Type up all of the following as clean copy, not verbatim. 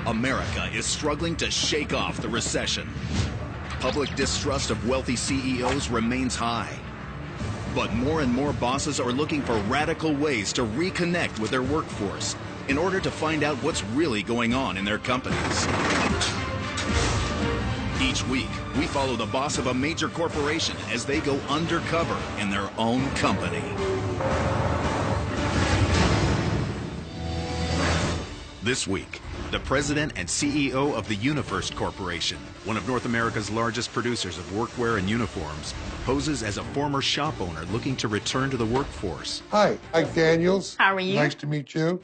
America is struggling to shake off the recession. Public distrust of wealthy CEOs remains high. But more and more bosses are looking for radical ways to reconnect with their workforce in order to find out what's really going on in their companies. Each week, we follow the boss of a major corporation as they go undercover in their own company. This week, the president and CEO of the UniFirst Corporation, one of North America's largest producers of workwear and uniforms, poses as a former shop owner looking to return to the workforce. Hi, Mike Daniels. How are you? Nice to meet you.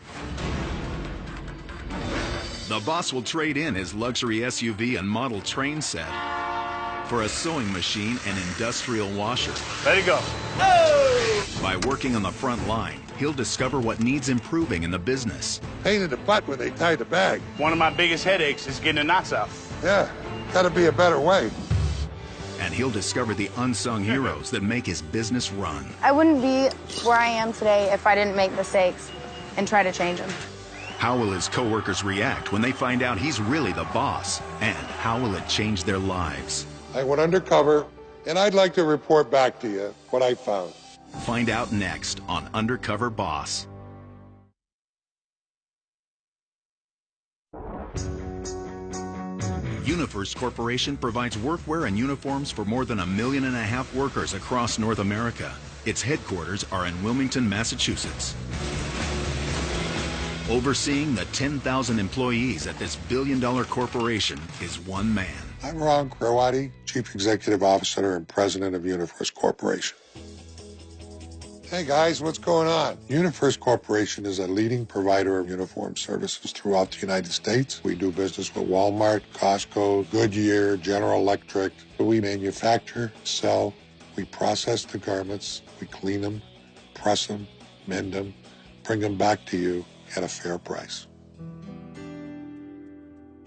The boss will trade in his luxury SUV and model train set for a sewing machine and industrial washer. Ready to go. Oh! By working on the front line, he'll discover what needs improving in the business. Pain in the butt when they tie the bag. One of my biggest headaches is getting the knots out. Yeah, gotta be a better way. And he'll discover the unsung heroes that make his business run. I wouldn't be where I am today if I didn't make mistakes and try to change them. How will his coworkers react when they find out he's really the boss? And how will it change their lives? I went undercover, and I'd like to report back to you what I found. Find out next on Undercover Boss. UniFirst Corporation provides workwear and uniforms for more than 1.5 million workers across North America. Its headquarters are in Wilmington, Massachusetts. Overseeing the 10,000 employees at this billion-dollar corporation is one man. I'm Ron Croati, Chief Executive Officer and President of UniFirst Corporation. Hey guys, what's going on? UniFirst Corporation is a leading provider of uniform services throughout the United States. We do business with Walmart, Costco, Goodyear, General Electric. We manufacture, sell, we process the garments, we clean them, press them, mend them, bring them back to you at a fair price.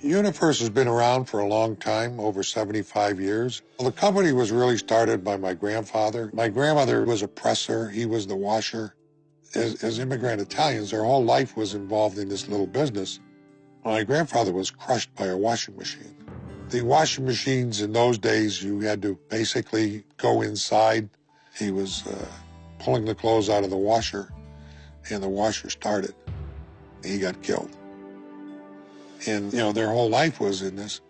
UniFirst has been around for a long time, over 75 years. Well, the company was really started by my grandfather. My grandmother was a presser, he was the washer. As immigrant Italians, their whole life was involved in this little business. My grandfather was crushed by a washing machine. The washing machines in those days, you had to basically go inside. He was pulling the clothes out of the washer, and the washer started. He got killed. And, you know, their whole life was in this,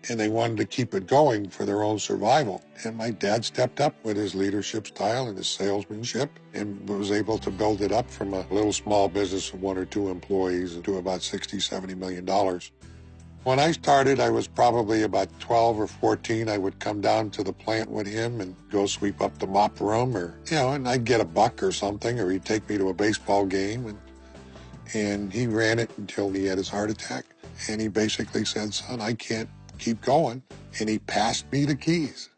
and they wanted to keep it going for their own survival. And my dad stepped up with his leadership style and his salesmanship and was able to build it up from a little small business of 1 or 2 employees to about $60, $70 million. When I started, I was probably about 12 or 14. I would come down to the plant with him and go sweep up the mop room, or, you know, and I'd get a buck or something, or he'd take me to a baseball game. And he ran it until he had his heart attack. And he basically said, son, I can't keep going. And he passed me the keys.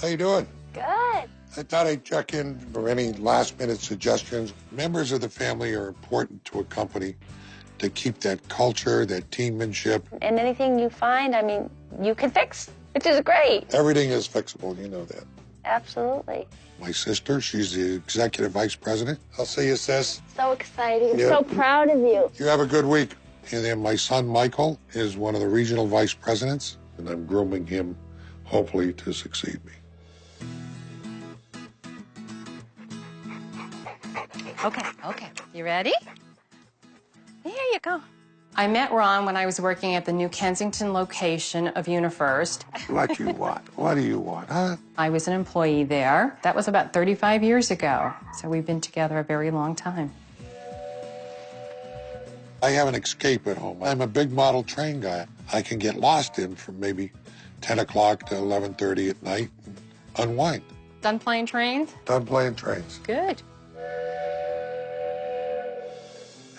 How you doing? Good. I thought I'd check in for any last-minute suggestions. Members of the family are important to a company to keep that culture, that teammanship. And anything you find, I mean, you can fix, which is great. Everything is fixable, you know that. Absolutely. My sister, she's the executive vice president. I'll see you, sis. So exciting. Yeah. So proud of you. You have a good week. And then my son, Michael, is one of the regional vice presidents, and I'm grooming him, hopefully, to succeed me. Okay. You ready? Here you go. I met Ron when I was working at the New Kensington location of UniFirst. What you want? What do you want, huh? I was an employee there. That was about 35 years ago, so we've been together a very long time. I have an escape at home. I'm a big model train guy. I can get lost in from maybe 10 o'clock to 11:30 at night and unwind. Done playing trains? Done playing trains. Good.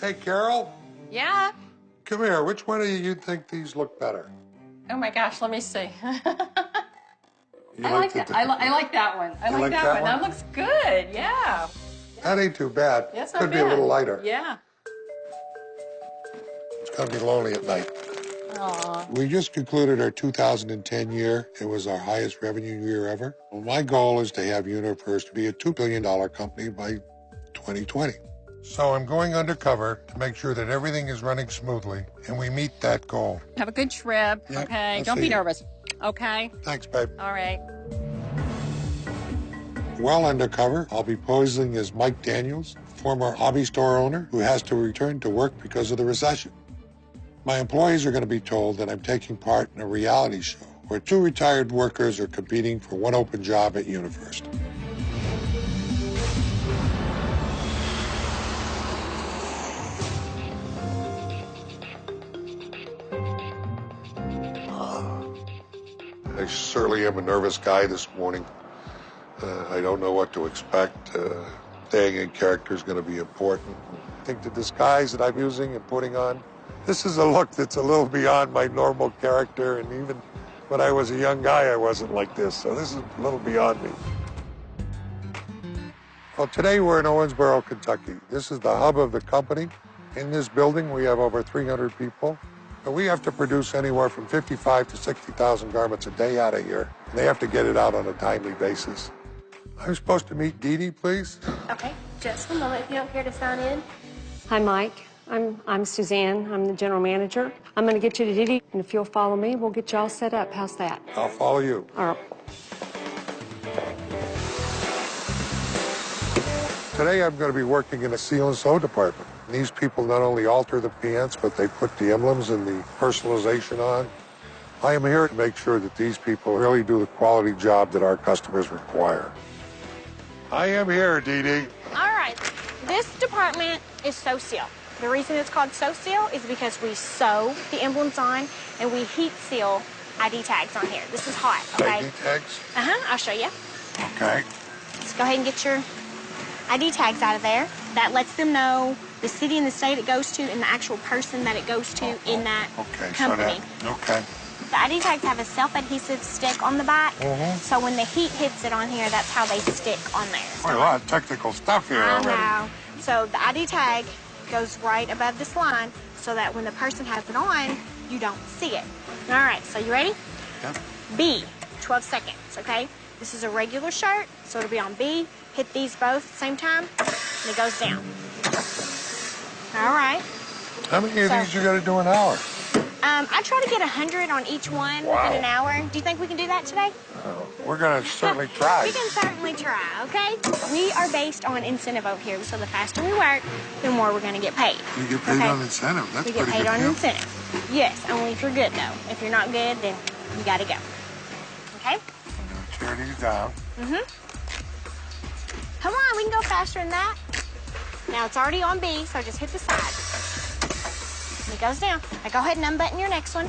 Hey, Carol, Yeah. come here. Which one of you think these look better? Oh my gosh, let me see. You I like that. the- I like that one. I like that one. That looks good. Yeah. That ain't too bad. That's not Could be bad. a little lighter. Yeah. It's gonna be lonely at night. Aw. We just concluded our 2010 year. It was our highest revenue year ever. Well, my goal is to have UniFirst be a $2 billion company by 2020. So I'm going undercover to make sure that everything is running smoothly and we meet that goal. Have a good trip, Yeah, okay? I'll Don't see be you. nervous, okay? Thanks, babe. All right. While undercover, I'll be posing as Mike Daniels, former hobby store owner who has to return to work because of the recession. My employees are going to be told that I'm taking part in a reality show where two retired workers are competing for one open job at UniFirst. I certainly am a nervous guy this morning. I don't know what to expect. Staying in character is going to be important. I think the disguise that I'm using and putting on, this is a look that's a little beyond my normal character, and even when I was a young guy, I wasn't like this, so this is a little beyond me. Well, today we're in Owensboro, Kentucky. This is the hub of the company. In this building, we have over 300 people. And we have to produce anywhere from 55 to 60,000 garments a day out of here. And they have to get it out on a timely basis. I'm supposed to meet Dee Dee, please. Okay, just a moment if you don't care to sign in. Hi, Mike. I'm Suzanne. I'm the general manager. I'm going to get you to Didi, and if you'll follow me, we'll get you all set up. How's that? I'll follow you. All right. Today I'm going to be working in the seal and sew department. These people not only alter the pants, but they put the emblems and the personalization on. I am here to make sure that these people really do the quality job that our customers require. I am here, Dee Dee. All right, this department is Sew Seal. The reason it's called Sew Seal is because we sew the emblems on and we heat seal ID tags on here. This is hot, okay? ID tags? I'll show you. Okay. Let's go ahead and get your ID tags out of there. That lets them know the city and the state it goes to and the actual person that it goes to in that company. Okay. The ID tags have a self-adhesive stick on the back, so when the heat hits it on here, that's how they stick on there. Boy, a lot of technical stuff here I already. know. So the ID tag goes right above this line so that when the person has it on, you don't see it. All right, so you ready? Yep. B, 12 seconds, okay? This is a regular shirt, so it'll be on B. Hit these both at the same time, and it goes down. All right. How many of these you got to do an hour? I try to get 100 on each one within an hour. Do you think we can do that today? We're going to certainly try. We can certainly try, okay? We are based on incentive over here, so the faster we work, the more we're going to get paid. You get paid on incentive. That's we pretty get paid good on deal. incentive. Yes, only if you're good, though. If you're not good, then you got to go. Okay? Tear these down. Come on, we can go faster than that. Now, it's already on B, so just hit the side. And it goes down. Now, go ahead and unbutton your next one.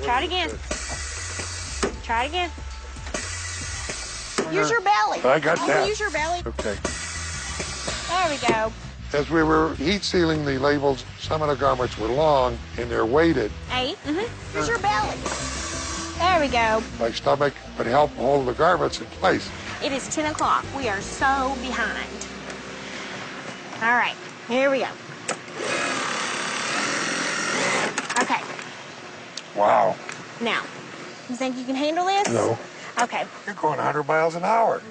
Try it again. Try it again. Use your belly. I got that. Use your belly. Okay. There we go. As we were heat sealing the labels, some of the garments were long and they're weighted. A. Use your belly. There we go. My stomach would help hold the garments in place. It is 10 o'clock. We are so behind. All right, here we go. Okay, Wow. now, you think you can handle this? No. Okay, You're going 100 miles an hour.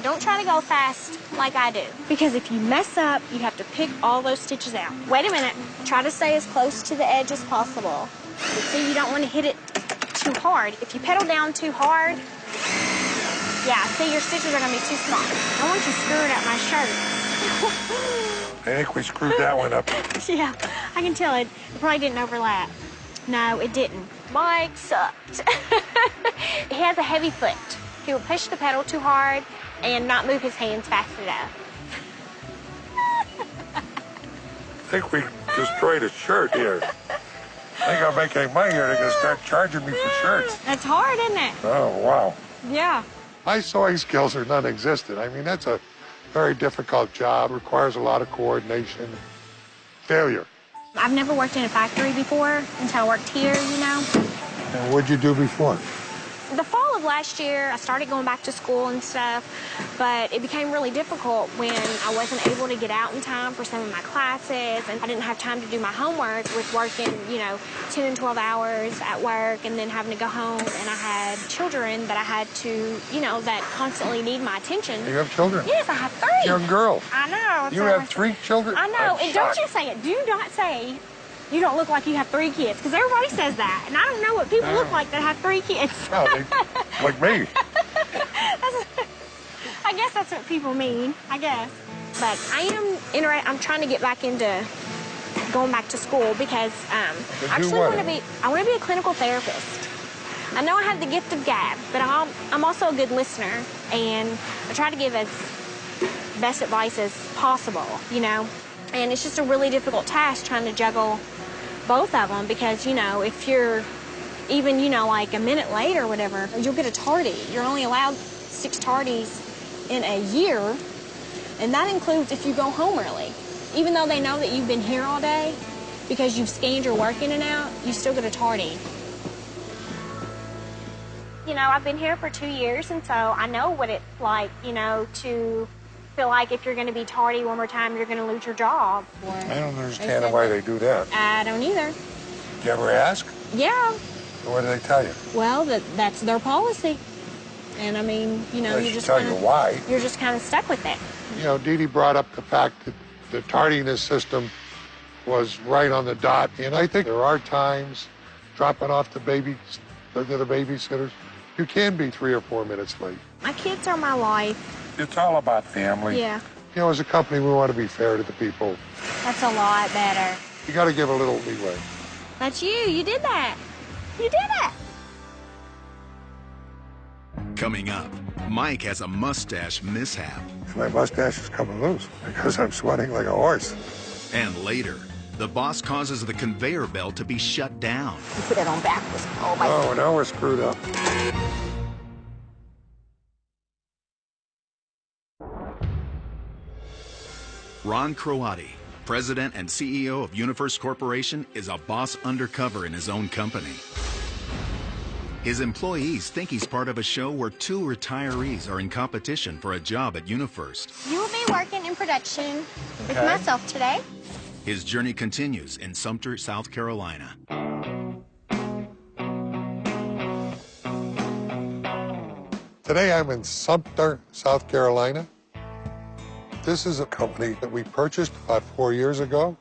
don't try to go fast like I do. Because if you mess up, you have to pick all those stitches out. Wait a minute. Try to stay as close to the edge as possible. But see, you don't want to hit it too hard. If you pedal down too hard, yeah, see, your stitches are going to be too small. I don't want you screwing up my shirt. I think we screwed that one up. Yeah, I can tell it probably didn't overlap. No, it didn't. Mike sucked. He has a heavy foot. He will push the pedal too hard and not move his hands fast enough. I think we destroyed a shirt here. I think I'll make any money here. They're going to start charging me for shirts. That's hard, isn't it? Oh, wow. Yeah. My sewing skills are non-existent. I mean, that's a very difficult job, requires a lot of coordination. Failure. I've never worked in a factory before until I worked here, you know. And what'd you do before? The fall of last year, I started going back to school and stuff, but it became really difficult when I wasn't able to get out in time for some of my classes, and I didn't have time to do my homework with working, 10 and 12 hours at work and then having to go home, and I had children that I had to, that constantly need my attention. You have children? Yes, I have 3. Young girl. I know. You have 3 children? I know, I'm and don't shocked. you say it. Do not say you don't look like you have 3 kids, because everybody says that, and I don't know what people look like that have 3 kids. No, like me. I guess that's what people mean, I guess. But I'm trying to get back into going back to school because I actually want to be a clinical therapist. I know I have the gift of gab, but I'm also a good listener, and I try to give as best advice as possible, And it's just a really difficult task trying to juggle both of them because, if you're even, like a minute late or whatever, you'll get a tardy. You're only allowed 6 tardies in a year, and that includes if you go home early. Even though they know that you've been here all day, because you've scanned your work in and out, you still get a tardy. I've been here for 2 years, and so I know what it's like, to feel like if you're going to be tardy one more time, you're going to lose your job. I don't understand why they do that. I don't either. Did you ever ask? Yeah. What did they tell you? Well, that's their policy. And I mean, They should tell you why. You're just kind of stuck with it. Dee Dee brought up the fact that the tardiness system was right on the dot. And I think there are times dropping off the babysitters, you can be 3 or 4 minutes late. My kids are my life. It's all about family. Yeah. As a company, we want to be fair to the people. That's a lot better. You got to give a little leeway. That's you. You did that. You did it. Coming up, Mike has a mustache mishap. My mustache is coming loose because I'm sweating like a horse. And later, the boss causes the conveyor belt to be shut down. You put that on backwards. Oh, my Oh, now we're screwed up. Ron Croati, president and CEO of UniFirst Corporation, is a boss undercover in his own company. His employees think he's part of a show where 2 retirees are in competition for a job at UniFirst. You will be working in production with myself today. His journey continues in Sumter, South Carolina. Today I'm in Sumter, South Carolina. This is a company that we purchased about 4 years ago.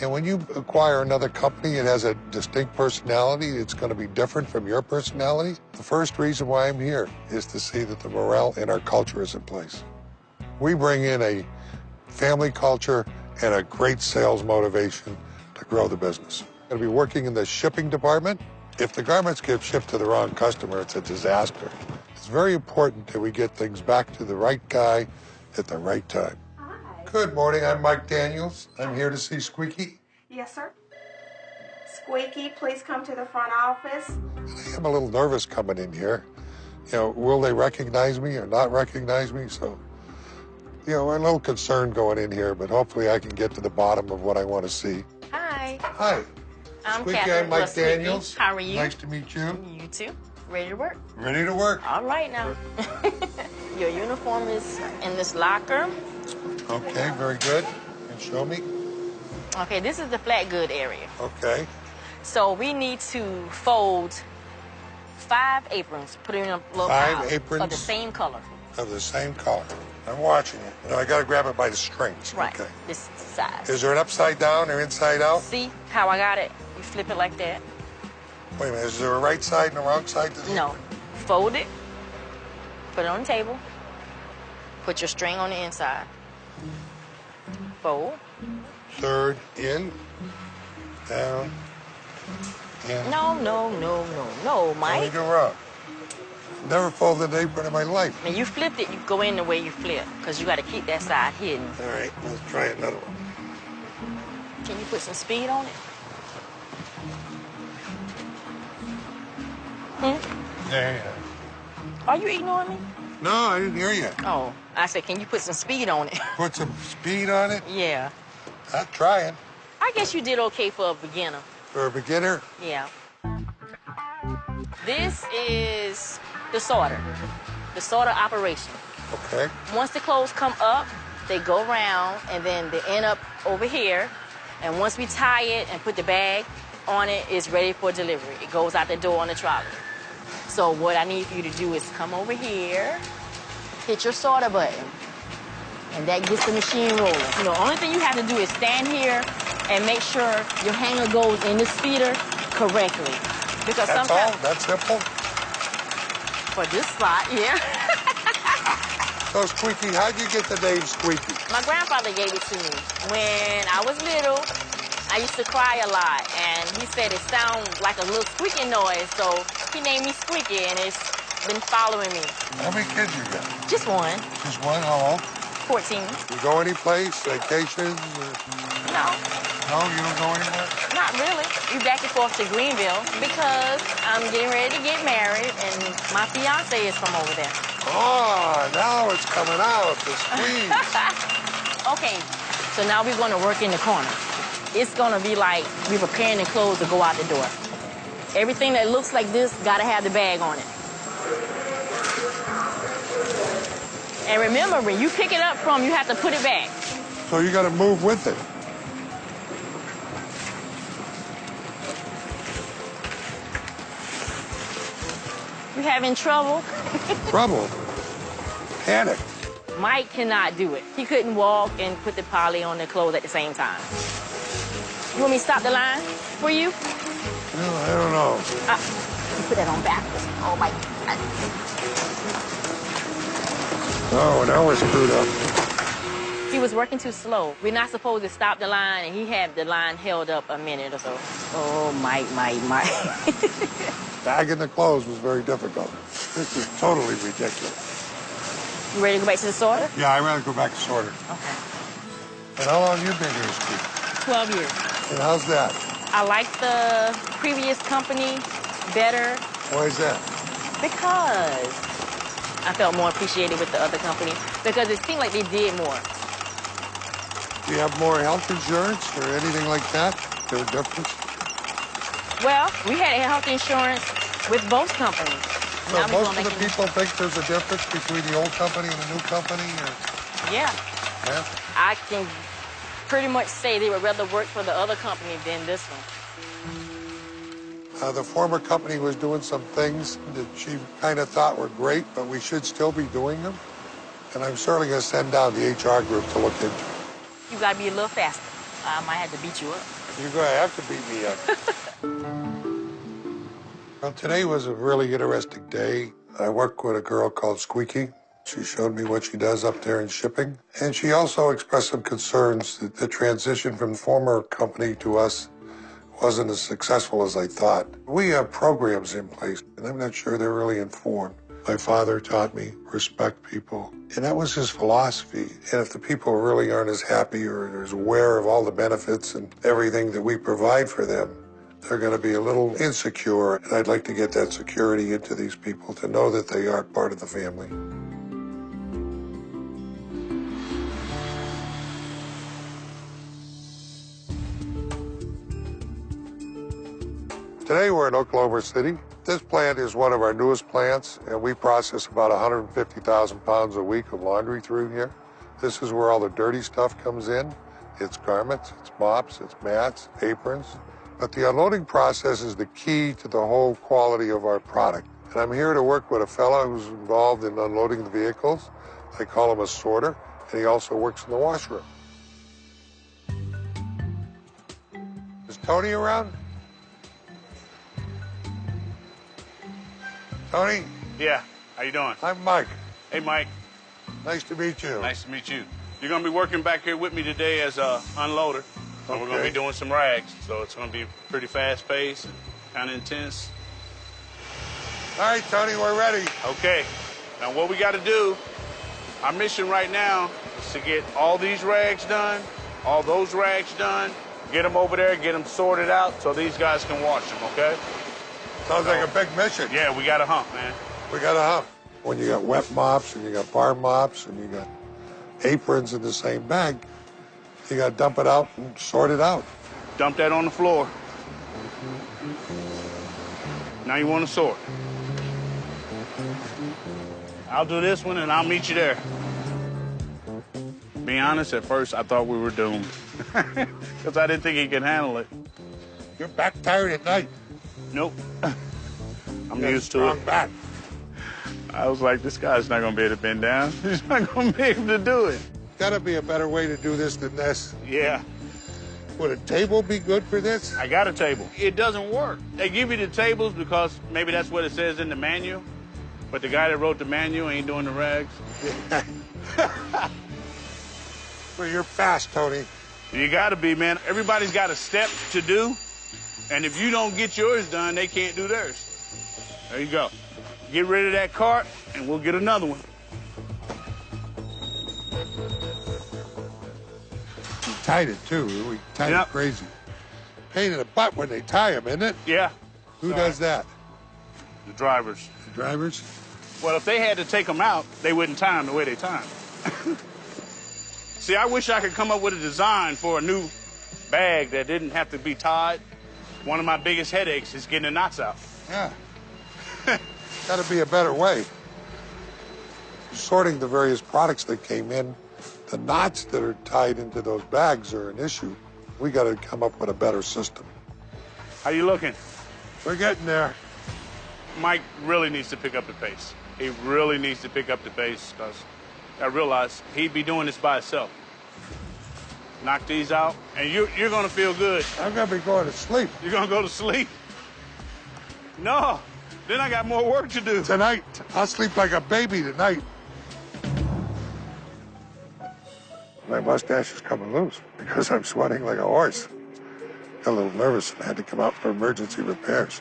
And when you acquire another company, it has a distinct personality. It's going to be different from your personality. The first reason why I'm here is to see that the morale in our culture is in place. We bring in a family culture and a great sales motivation to grow the business. I'm going to be working in the shipping department. If the garments get shipped to the wrong customer, it's a disaster. It's very important that we get things back to the right guy at the right time. Good morning, I'm Mike Daniels. I'm here to see Squeaky. Yes, sir. Squeaky, please come to the front office. I'm a little nervous coming in here. Will they recognize me or not recognize me? So, I'm a little concerned going in here, but hopefully I can get to the bottom of what I want to see. Hi. Hi. I'm Squeaky, Catherine. I'm Mike What's Squeaky? Daniels. How are you? Nice to meet you. You too. Ready to work? Ready to work. All right now. Your uniform is in this locker. Okay, very good. And show me. Okay, this is the flat good area. Okay. So we need to fold 5 aprons, put it in a little 5 pile aprons? of the same color. Of the same color. I'm watching it. I got to grab it by the strings. Right. Okay. This size. Is there an upside down or inside out? See how I got it? You flip it like that. Wait a minute. Is there a right side and a wrong side to the No. Fold it. Put it on the table. Put your string on the inside. Fold. Third in, down, in. No, Mike. What did I do wrong? Never folded an apron in my life. When you flipped it, you go in the way you flip, because you got to keep that side hidden. All right, let's try another one. Can you put some speed on it? Yeah. Are you ignoring me? No, I didn't hear you. Oh, I said, can you put some speed on it? Put some speed on it? Yeah. I'm trying. I guess you did okay for a beginner. For a beginner? Yeah. This is the sorter operation. Okay. Once the clothes come up, they go around and then they end up over here. And once we tie it and put the bag on it, it's ready for delivery. It goes out the door on the trolley. So what I need for you to do is come over here, hit your sorter button, and that gets the machine rolling. You know, only thing you have to do is stand here and make sure your hanger goes in the speeder correctly. Because That's sometimes... all? That's simple? For this spot, yeah. So, Squeaky, how'd you get the name Squeaky? My grandfather gave it to me. When I was little, I used to cry a lot, and he said it sounded like a little squeaking noise, so he named me Squeaky, and it's been following me. How many kids you got? Just one. Just one? How old? 14. You go any place? Vacations? Or... No. No, you don't go anywhere? Not really. We back and forth to Greenville because I'm getting ready to get married, and my fiance is from over there. Oh, now it's coming out, the squeeze. Okay, so now we're going to work in the corner. It's going to be like we're preparing the clothes to go out the door. Everything that looks like this got to have the bag on it. And remember, when you pick it up from, you have to put it back. So you got to move with it. You having trouble? Trouble? Panic. Mike cannot do it. He couldn't walk and put the poly on the clothes at the same time. You want me to stop the line for you? Well, I don't know. You put that on backwards. Oh, my God. Oh, now we're screwed up. He was working too slow. We're not supposed to stop the line, and he had the line held up a minute or so. Oh, Mike. Bagging the clothes was very difficult. This is totally ridiculous. You ready to go back to the sorter? Yeah, I'd rather go back to sorter. Okay. And how long have you been here, Steve? 12 years. And how's that? I like the previous company better Why is that? because I felt more appreciated with the other company because it seemed like they did more. Do you have more health insurance or anything like that? Is there a difference? Well, we had health insurance with both companies. So most of the people think there's a difference between the old company and the new company? Or... Yeah. Yeah? I can pretty much say they would rather work for the other company than this one. The former company was doing some things that she kind of thought were great, but we should still be doing them. And I'm certainly going to send down the HR group to look into it. You got to be a little faster. I might have to beat you up. You're going to have to beat me up. Well, today was a really interesting day. I work with a girl called Squeaky. She showed me what she does up there in shipping. And she also expressed some concerns that the transition from the former company to us wasn't as successful as I thought. We have programs in place, and I'm not sure they're really informed. My father taught me respect people, and that was his philosophy. And if the people really aren't as happy or as aware of all the benefits and everything that we provide for them, they're going to be a little insecure. And I'd like to get that security into these people to know that they are part of the family. Today we're in Oklahoma City. This plant is one of our newest plants, and we process about 150,000 pounds a week of laundry through here. This is where all the dirty stuff comes in. It's garments, it's mops, it's mats, aprons. But the unloading process is the key to the whole quality of our product. And I'm here to work with a fellow who's involved in unloading the vehicles. I call him a sorter, and he also works in the washroom. Is Tony around? Tony? Yeah, how you doing? I'm Mike. Hey, Mike. Nice to meet you. Nice to meet you. You're going to be working back here with me today as a unloader. So we're going to be doing some rags, so it's going to be pretty fast-paced and kind of intense. All right, Tony, we're ready. Okay. Now, what we got to do, our mission right now is to get all these rags done, all those rags done, get them over there, get them sorted out so these guys can wash them, okay? Sounds like a big mission. Yeah, we got a hump, man. We got a hump. When you got wet mops and you got bar mops and you got aprons in the same bag, you got to dump it out and sort it out. Dump that on the floor. Now you want to sort. I'll do this one, and I'll meet you there. Be honest, at first, I thought we were doomed. Because I didn't think he could handle it. You're back tired at night. Nope. I'm used to it. Back. I was like, this guy's not going to be able to bend down. He's not going to be able to do it. Gotta be a better way to do this than this. Yeah. Would a table be good for this? I got a table. It doesn't work. They give you the tables because maybe that's what it says in the manual. But the guy that wrote the manual ain't doing the rags. Well, you're fast, Tony. You got to be, man. Everybody's got a step to do. And if you don't get yours done, they can't do theirs. There you go. Get rid of that cart, and we'll get another one. We tied it, too. We tied it crazy. Pain in the butt when they tie them, isn't it? Yeah. Who does that? The drivers. The drivers? Well, if they had to take them out, they wouldn't tie them the way they tie them. See, I wish I could come up with a design for a new bag that didn't have to be tied. One of my biggest headaches is getting the knots out. Yeah. Gotta be a better way. Sorting the various products that came in, the knots that are tied into those bags are an issue. We gotta come up with a better system. How you looking? We're getting there. Mike really needs to pick up the pace. He really needs to pick up the pace because I realize he'd be doing this by himself. Knock these out, and you're gonna feel good. I'm gonna be going to sleep. You're gonna go to sleep? No, then I got more work to do. Tonight, I'll sleep like a baby tonight. My mustache is coming loose because I'm sweating like a horse. Got a little nervous and had to come out for emergency repairs.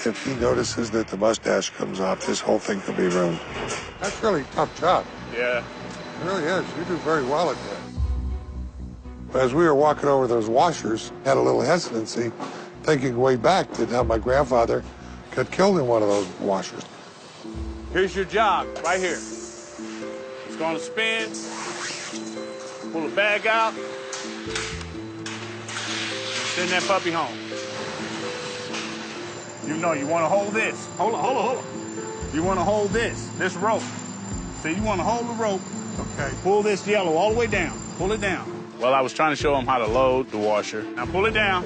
If he notices that the mustache comes off, this whole thing could be ruined. That's really a tough job. Yeah. It really is. You do very well at that. As we were walking over those washers, had a little hesitancy, thinking way back that how my grandfather got killed in one of those washers. Here's your job, right here. It's gonna spin, pull the bag out, send that puppy home. You know, you wanna hold this. Hold on. You wanna hold this rope. So you wanna hold the rope. Okay. Pull this yellow all the way down. Pull it down. Well, I was trying to show him how to load the washer. Now pull it down.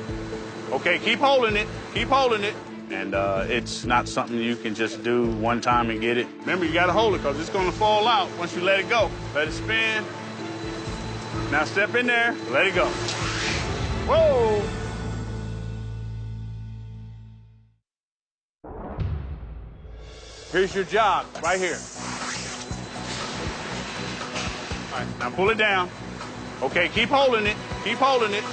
Okay, keep holding it. Keep holding it. And it's not something you can just do one time and get it. Remember, you gotta hold it because it's gonna fall out once you let it go. Let it spin. Now step in there, let it go. Whoa! Here's your job, right here. All right, now pull it down. Okay, keep holding it. Keep holding it.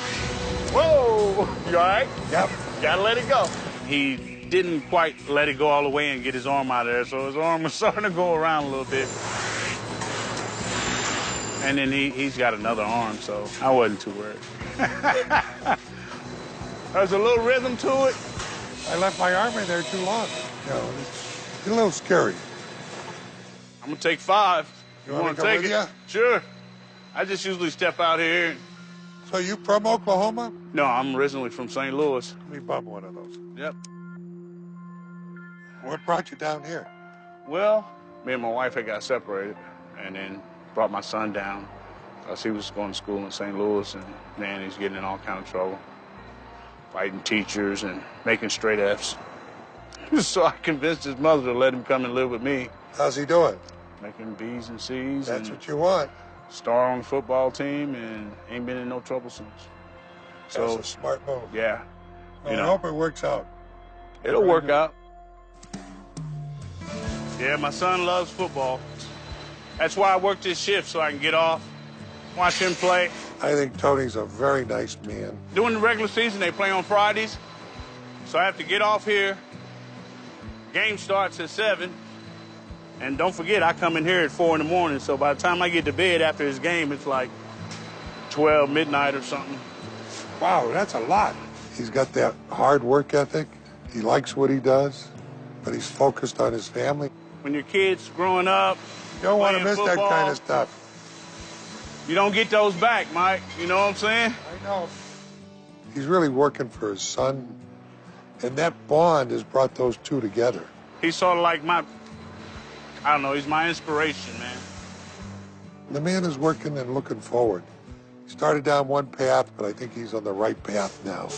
Whoa! You all right? Yep. Gotta let it go. He didn't quite let it go all the way and get his arm out of there, so his arm was starting to go around a little bit. And then he's got another arm, so I wasn't too worried. There's a little rhythm to it. I left my arm in there too long. You know, it's a little scary. I'm gonna take 5. You want to take with it? you? Sure. I just usually step out here. So you from Oklahoma? No, I'm originally from St. Louis. Let me bum one of those. Yep. What brought you down here? Well, me and my wife had got separated and then brought my son down because he was going to school in St. Louis, and man, he's getting in all kind of trouble. Fighting teachers and making straight F's. So I convinced his mother to let him come and live with me. How's he doing? Making B's and C's. That's what you want. Star on the football team and ain't been in no trouble since. So that's a smart move. Yeah. Well, I hope it works out. It'll work out. Yeah, my son loves football. That's why I work this shift, so I can get off, watch him play. I think Tony's a very nice man. During the regular season, they play on Fridays, so I have to get off here. Game starts at 7. And don't forget, I come in here at 4 in the morning, so by the time I get to bed after his game, it's like 12 midnight or something. Wow, that's a lot. He's got that hard work ethic. He likes what he does, but he's focused on his family. When your kid's growing up, you don't want to miss football, that kind of stuff. You don't get those back, Mike. You know what I'm saying? I know. He's really working for his son, and that bond has brought those two together. He's sort of like my I don't know, he's my inspiration, man. The man is working and looking forward. He started down one path, but I think he's on the right path now.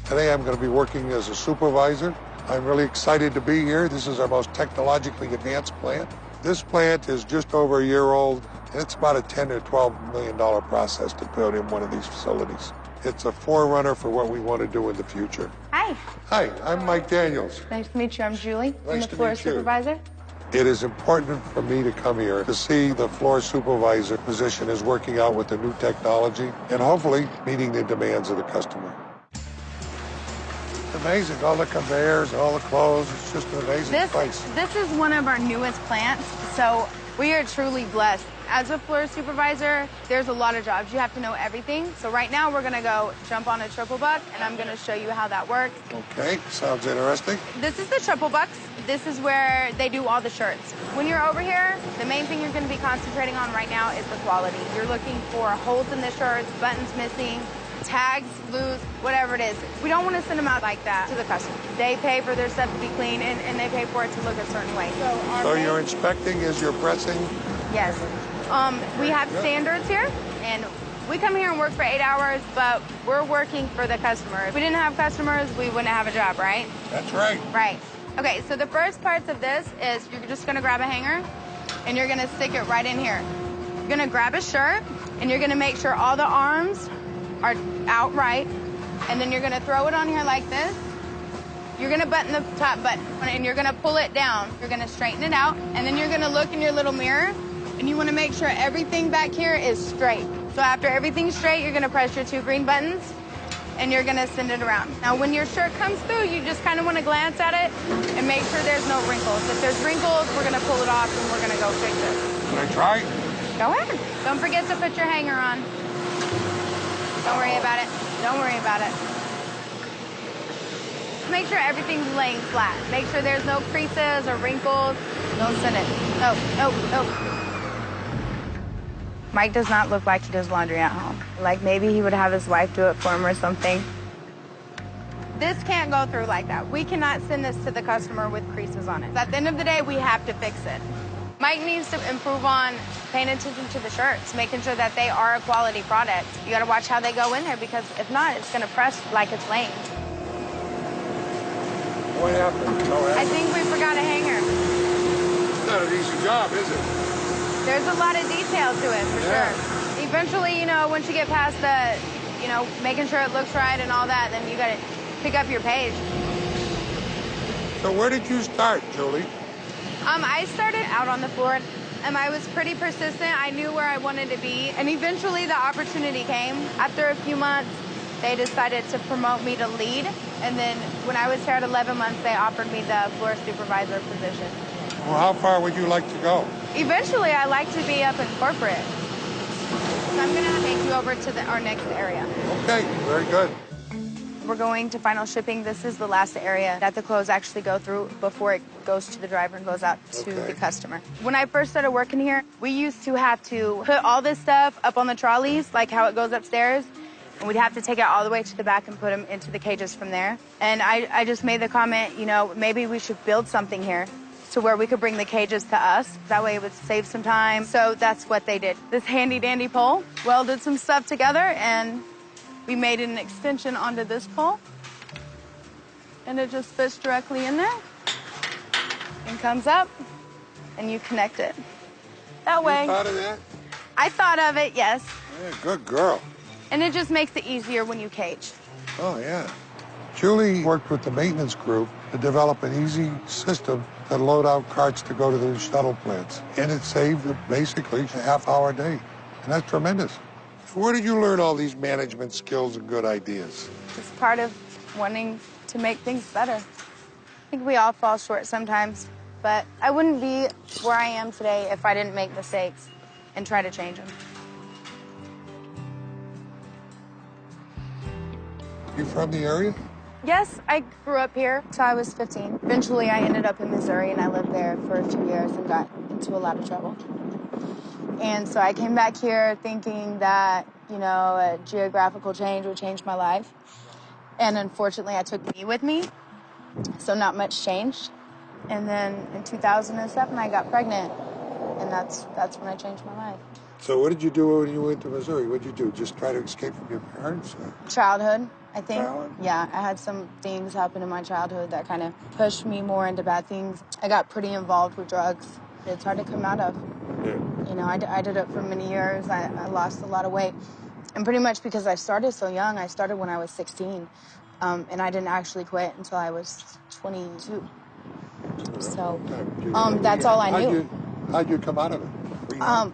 Today I'm going to be working as a supervisor. I'm really excited to be here. This is our most technologically advanced plant. This plant is just over a year old, and it's about a $10 or $12 million process to build in one of these facilities. It's a forerunner for what we want to do in the future. Hi. Hi, I'm Mike Daniels. Nice to meet you. I'm Julie. I'm Nice the to floor meet you. supervisor. It is important for me to come here to see the floor supervisor position is working out with the new technology and hopefully meeting the demands of the customer. It's amazing, all the conveyors, all the clothes, it's just an amazing place. This is one of our newest plants, so we are truly blessed. As a floor supervisor, there's a lot of jobs. You have to know everything. So right now we're gonna go jump on a triple buck, and I'm gonna show you how that works. Okay, sounds interesting. This is the triple bucks. This is where they do all the shirts. When you're over here, the main thing you're gonna be concentrating on right now is the quality. You're looking for holes in the shirts, buttons missing, tags loose, whatever it is. We don't want to send them out like that to the customer. They pay for their stuff to be clean, and they pay for it to look a certain way. So you're inspecting as you're pressing? Yes. We have standards here, and we come here and work for 8 hours, but we're working for the customer. If we didn't have customers, we wouldn't have a job, right? That's right. Right. Okay, so the first parts of this is you're just gonna grab a hanger, and you're gonna stick it right in here. You're gonna grab a shirt, and you're gonna make sure all the arms are out right, and then you're gonna throw it on here like this. You're gonna button the top button, and you're gonna pull it down. You're gonna straighten it out, and then you're gonna look in your little mirror, and you wanna make sure everything back here is straight. So after everything's straight, you're gonna press your 2 green buttons, and you're gonna send it around. Now, when your shirt comes through, you just kinda wanna glance at it and make sure there's no wrinkles. If there's wrinkles, we're gonna pull it off, and we're gonna go fix it. Can I try? Go ahead. Don't forget to put your hanger on. Don't worry about it. Don't worry about it. Make sure everything's laying flat. Make sure there's no creases or wrinkles. Don't send it. No, no, no. Mike does not look like he does laundry at home. Like maybe he would have his wife do it for him or something. This can't go through like that. We cannot send this to the customer with creases on it. At the end of the day, we have to fix it. Mike needs to improve on paying attention to the shirts, making sure that they are a quality product. You gotta watch how they go in there, because if not, it's gonna press like it's laying. What happened? I think we forgot a hanger. It's not an easy job, is it? There's a lot of detail to it, for sure. Eventually, you know, once you get past the, you know, making sure it looks right and all that, then you gotta pick up your page. So where did you start, Julie? I started out on the floor, and I was pretty persistent. I knew where I wanted to be, and eventually the opportunity came. After a few months, they decided to promote me to lead, and then when I was here at 11 months, they offered me the floor supervisor position. Well, how far would you like to go? Eventually, I like to be up in corporate. So I'm gonna take you over to our next area. Okay, very good. We're going to final shipping. This is the last area that the clothes actually go through before it goes to the driver and goes out to the customer. When I first started working here, we used to have to put all this stuff up on the trolleys, like how it goes upstairs, and we'd have to take it all the way to the back and put them into the cages from there. And I just made the comment, you know, maybe we should build something here to where we could bring the cages to us. That way it would save some time. So that's what they did. This handy dandy pole, welded some stuff together, and we made an extension onto this pole, and it just fits directly in there and comes up, and you connect it. That way. You thought of that? I thought of it, yes. Yeah, good girl. And it just makes it easier when you cage. Oh, yeah. Julie worked with the maintenance crew to develop an easy system to load out carts to go to the shuttle plants. And it saved basically a half-hour day. And that's tremendous. So where did you learn all these management skills and good ideas? It's part of wanting to make things better. I think we all fall short sometimes, but I wouldn't be where I am today if I didn't make mistakes and try to change them. You from the area? Yes, I grew up here till I was 15. Eventually, I ended up in Missouri, and I lived there for a few years and got into a lot of trouble. And so I came back here thinking that, you know, a geographical change would change my life. And unfortunately, I took me with me, so not much changed. And then in 2007, I got pregnant, and that's when I changed my life. So what did you do when you went to Missouri? What did you do? Just try to escape from your parents? Childhood, I think. Childhood? Yeah, I had some things happen in my childhood that kind of pushed me more into bad things. I got pretty involved with drugs. It's hard to come out of. Yeah. You know, I did it for many years. I lost a lot of weight. And pretty much because I started so young, I started when I was 16. And I didn't actually quit until I was 22. So that's all I knew. How'd you come out of it?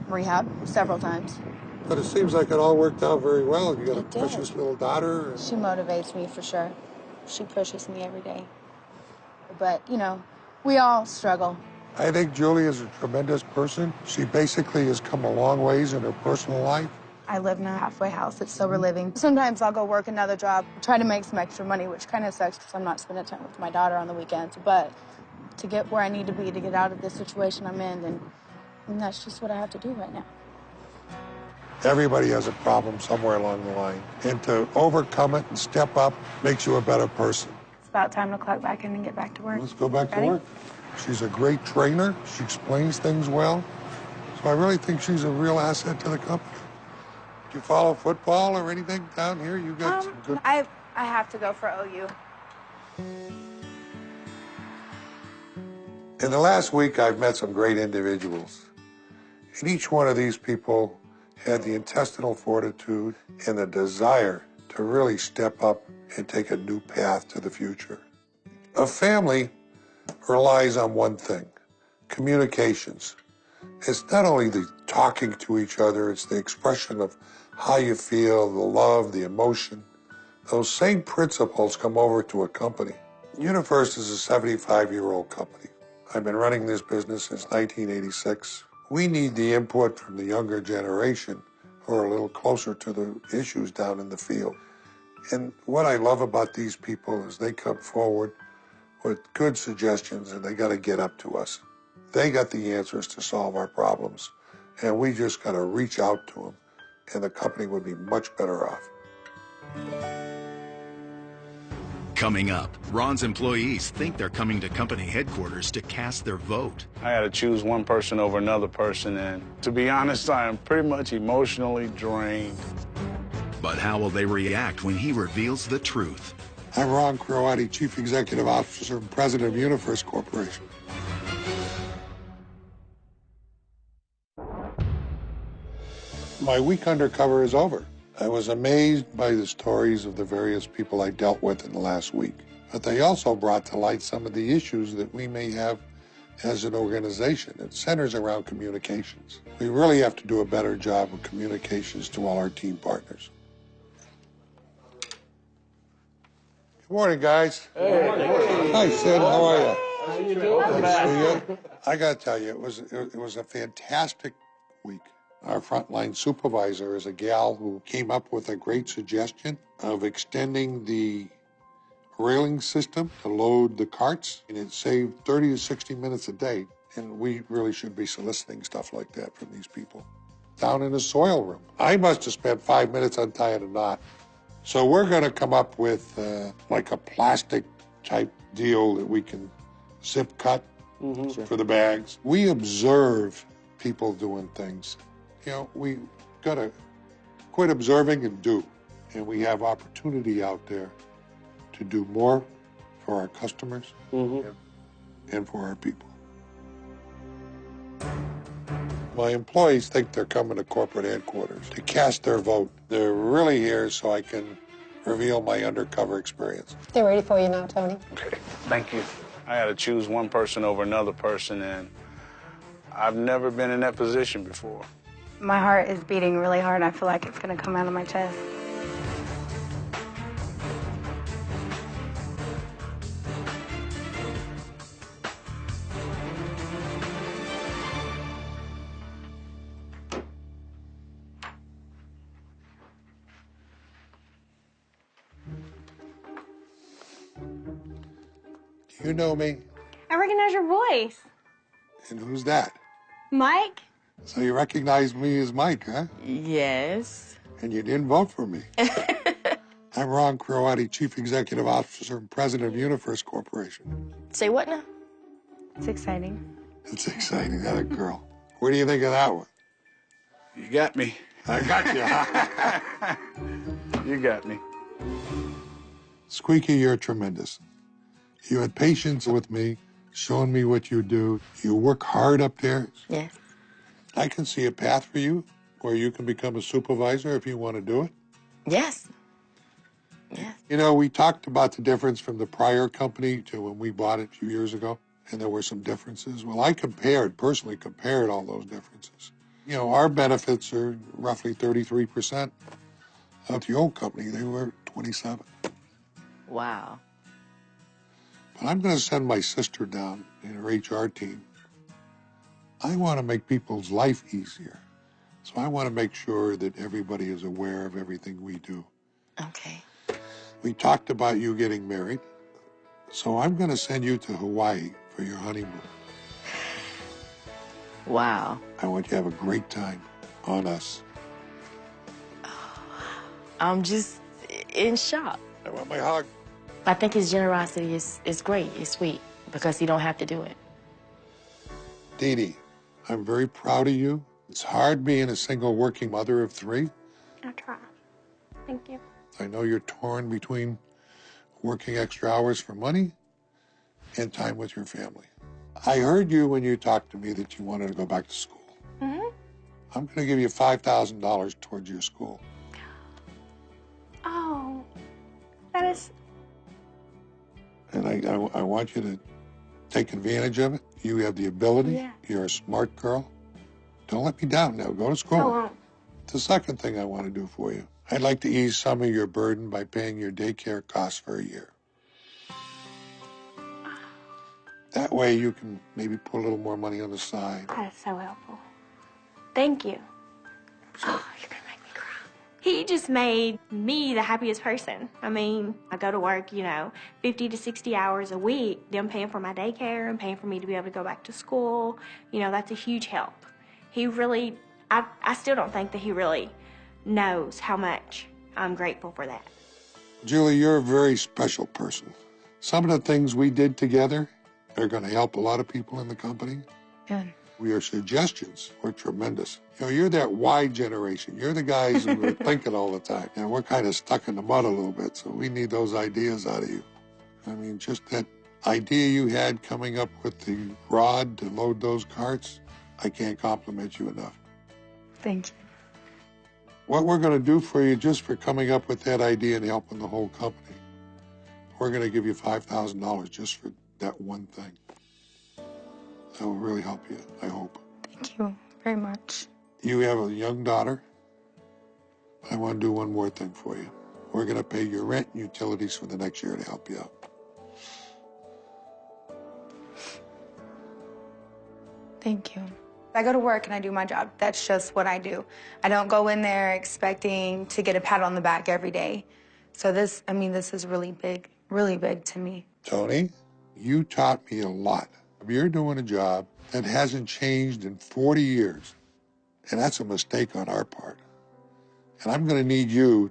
Rehab several times. But it seems like it all worked out very well. You got a precious little daughter. She motivates me for sure. She pushes me every day. But, you know, we all struggle. I think Julie is a tremendous person. She basically has come a long ways in her personal life. I live in a halfway house. It's sober living. Sometimes I'll go work another job, try to make some extra money, which kind of sucks because I'm not spending time with my daughter on the weekends. But to get where I need to be, to get out of this situation I'm in, and that's just what I have to do right now. Everybody has a problem somewhere along the line. And to overcome it and step up makes you a better person. It's about time to clock back in and get back to work. Let's go back to work. She's a great trainer. She explains things well. So I really think she's a real asset to the company. Do you follow football or anything down here? You got some good... I have to go for OU. In the last week, I've met some great individuals. And each one of these people had the intestinal fortitude and the desire to really step up and take a new path to the future. A family relies on one thing, communications. It's not only the talking to each other, it's the expression of how you feel, the love, the emotion. Those same principles come over to a company. UniFirst is a 75-year-old company. I've been running this business since 1986. We need the input from the younger generation who are a little closer to the issues down in the field. And what I love about these people is they come forward with good suggestions and they got to get up to us. They got the answers to solve our problems, and we just got to reach out to them, and the company would be much better off. Coming up, Ron's employees think they're coming to company headquarters to cast their vote. I had to choose one person over another person, and to be honest, I am pretty much emotionally drained. But how will they react when he reveals the truth? I'm Ron Croati, Chief Executive Officer and President of UniFirst Corporation. My week undercover is over. I was amazed by the stories of the various people I dealt with in the last week, but they also brought to light some of the issues that we may have as an organization. It centers around communications. We really have to do a better job of communications to all our team partners. Good morning, guys. Hey. Hi, Sid. How are you? How you doing? Good to see you. I got to tell you, it was a fantastic week. Our frontline supervisor is a gal who came up with a great suggestion of extending the railing system to load the carts, and it saved 30 to 60 minutes a day. And we really should be soliciting stuff like that from these people. Down in the soil room, I must have spent 5 minutes untying a knot. So we're going to come up with like a plastic type deal that we can zip cut for the bags. We observe people doing things. You know, we got to quit observing and do. And we have opportunity out there to do more for our customers and for our people. My employees think they're coming to corporate headquarters to cast their vote. They're really here so I can reveal my undercover experience. They're ready for you now, Tony. Okay, thank you. I had to choose one person over another person, and I've never been in that position before. My heart is beating really hard. I feel like it's going to come out of my chest. Do you know me? I recognize your voice. And who's that? Mike? So you recognize me as Mike, huh? Yes. And you didn't vote for me. I'm Ron Croati, Chief Executive Officer and President of UniFirst Corporation. Say what now? It's exciting. It's exciting, that girl. What do you think of that one? You got me. I got you. You got me. Squeaky, you're tremendous. You had patience with me, showing me what you do. You work hard up there. Yes. I can see a path for you where you can become a supervisor if you want to do it. Yes. Yes. You know, we talked about the difference from the prior company to when we bought it a few years ago, and there were some differences. Well, I personally compared all those differences. You know, our benefits are roughly 33%. Of the old company, they were 27. Wow. But I'm going to send my sister down in her HR team. I want to make people's life easier. So I want to make sure that everybody is aware of everything we do. Okay. We talked about you getting married. So I'm going to send you to Hawaii for your honeymoon. Wow. I want you to have a great time on us. I'm just in shock. I want my hug. I think his generosity is great. It's sweet because he don't have to do it. Dee Dee, I'm very proud of you. It's hard being a single working mother of 3. I'll try. Thank you. I know you're torn between working extra hours for money and time with your family. I heard you when you talked to me that you wanted to go back to school. Mm-hmm. I'm going to give you $5,000 towards your school. Oh, that is... And I want you to take advantage of it. You have the ability. Yeah. You're a smart girl. Don't let me down now. Go to school. I won't. The second thing I want to do for you, I'd like to ease some of your burden by paying your daycare costs for a year. That way you can maybe put a little more money on the side. That is so helpful. Thank you. Oh, you're gonna make me cry. He just made me the happiest person. I mean, I go to work, 50 to 60 hours a week. Them paying for my daycare and paying for me to be able to go back to school. That's a huge help. He really, I still don't think that he really knows how much I'm grateful for that. Julie, you're a very special person. Some of the things we did together are going to help a lot of people in the company. Good. Your suggestions were tremendous. You're that Y generation. You're the guys who are thinking all the time. We're kind of stuck in the mud a little bit, so we need those ideas out of you. I mean, just that idea you had coming up with the rod to load those carts, I can't compliment you enough. Thank you. What we're going to do for you just for coming up with that idea and helping the whole company, we're going to give you $5,000 just for that one thing. That will really help you, I hope. Thank you very much. You have a young daughter. I want to do one more thing for you. We're going to pay your rent and utilities for the next year to help you out. Thank you. I go to work and I do my job. That's just what I do. I don't go in there expecting to get a pat on the back every day. So this is really big to me. Tony, you taught me a lot. You're doing a job that hasn't changed in 40 years, and that's a mistake on our part. And I'm going to need you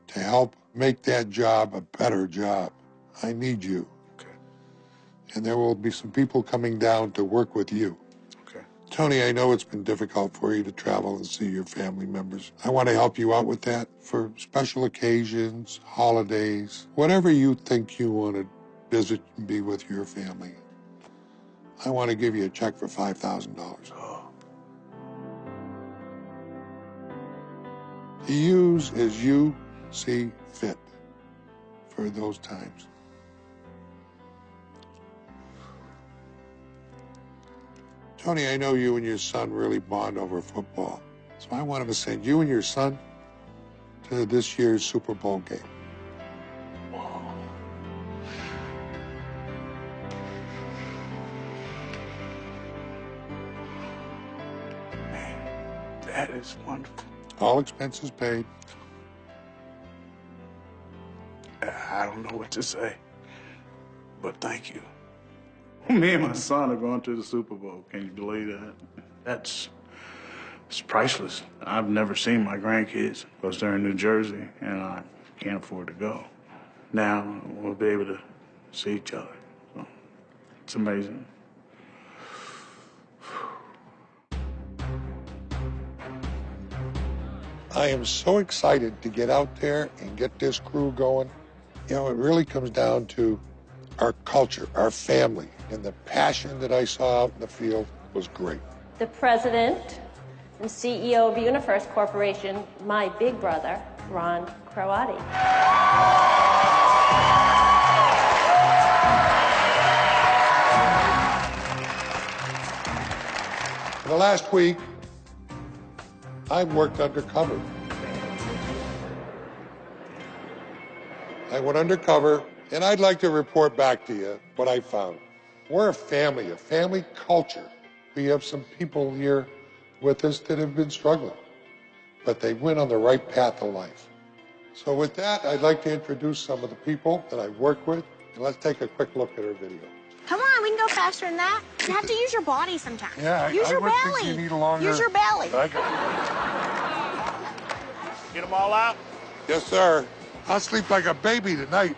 to help make that job a better job. I need you. Okay. And there will be some people coming down to work with you. Okay. Tony, I know it's been difficult for you to travel and see your family members. I want to help you out with that for special occasions, holidays, whatever you think you want to visit and be with your family. I want to give you a check for $5,000. Oh. To use as you see fit for those times. Tony, I know you and your son really bond over football. So I want to send you and your son to this year's Super Bowl game. That is wonderful. All expenses paid. I don't know what to say, but thank you. Me and my son are going to the Super Bowl. Can you believe that? It's priceless. I've never seen my grandkids because they're in New Jersey, and can't afford to go. Now we'll be able to see each other. So it's amazing. I am so excited to get out there and get this crew going. You know, it really comes down to our culture, our family, and the passion that I saw out in the field was great. The president and CEO of UniFirst Corporation, my big brother, Ron Croatti. For the last week, I've worked undercover. I went undercover, and I'd like to report back to you what I found. We're a family culture. We have some people here with us that have been struggling, but they went on the right path of life. So with that, I'd like to introduce some of the people that I work with, and let's take a quick look at our video. Come on, we can go faster than that. You have to use your body sometimes. Yeah, use your would belly. think you need a longer... Use your belly. Get them all out? Yes, sir. I'll sleep like a baby tonight.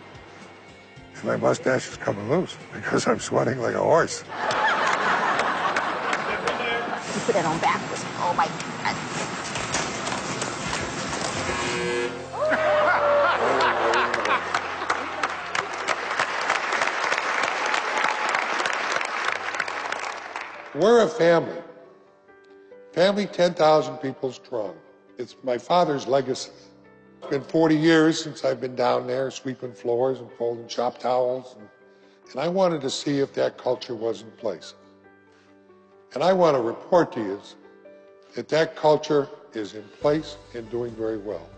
My mustache is coming loose because I'm sweating like a horse. You put that on backwards. Oh, my God. We're a family. Family 10,000 people strong. It's my father's legacy. It's been 40 years since I've been down there sweeping floors and folding shop towels. And I wanted to see if that culture was in place. And I want to report to you that that culture is in place and doing very well.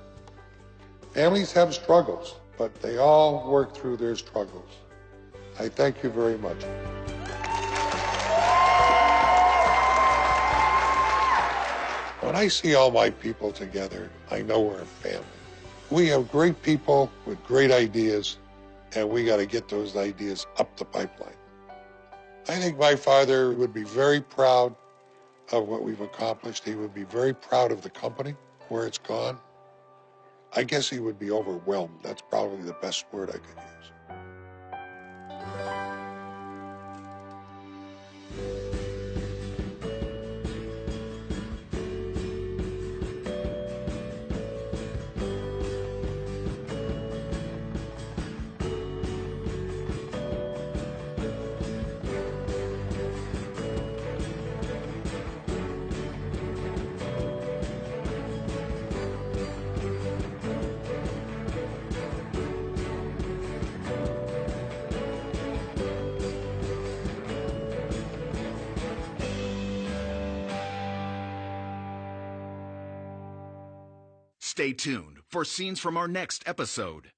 Families have struggles, but they all work through their struggles. I thank you very much. When I see all my people together, I know we're a family. We have great people with great ideas, and we got to get those ideas up the pipeline. I think my father would be very proud of what we've accomplished. He would be very proud of the company, where it's gone. I guess he would be overwhelmed. That's probably the best word I could use. Stay tuned for scenes from our next episode.